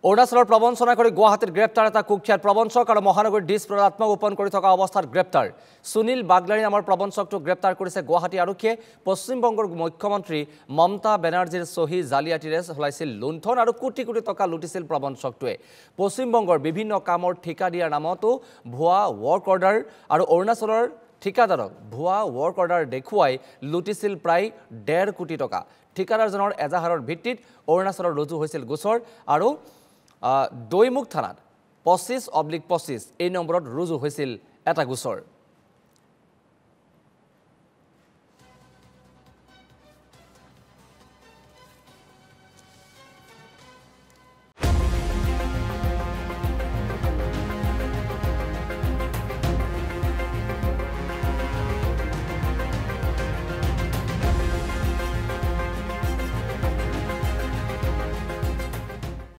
অৰুণাচলৰ প্ৰবঞ্চনা কৰি গুৱাহাটীত গ্ৰেপ্তাৰ এটা কুখ্যাত প্ৰবঞ্চক আৰু মহানগৰীৰ ডিছ আত্মগোপন কৰি থকা অৱস্থাত গ্ৰেপ্তাৰ সুনীল বাগলাৰী নামৰ প্ৰবঞ্চকটো গ্ৰেপ্তাৰ কৰিছে গুৱাহাটী আৰক্ষীয়ে পশ্চিম বংগৰ মুখ্যমন্ত্ৰী মমতা বেনাৰ্জীৰ সহি জালিয়াতিৰে চলাইছিল লুণ্ঠন আৰু কোটি কোটি টকা লুটিছিল প্ৰবঞ্চকটোৱে পশ্চিম বংগৰ বিভিন্ন কামৰ ঠিকা দিয়াৰ নামতো ভুৱা ৱৰ্ক অৰ্ডাৰ আৰু অৰুণাচলৰ ঠিকাদাৰক ভুৱা ৱৰ্ক অৰ্ডাৰ দেখুৱাই লুটিছিল প্ৰায় 1.5 কোটি টকা ঠিকাদাৰজনৰ এজাহাৰৰ ভিত্তিত অৰুণাচলৰ ৰুজু হৈছিল গোচৰ আৰু দৈমুখ থানাত 25/25 এই নম্বৰত ৰুজু হৈছিল এটা গোচৰ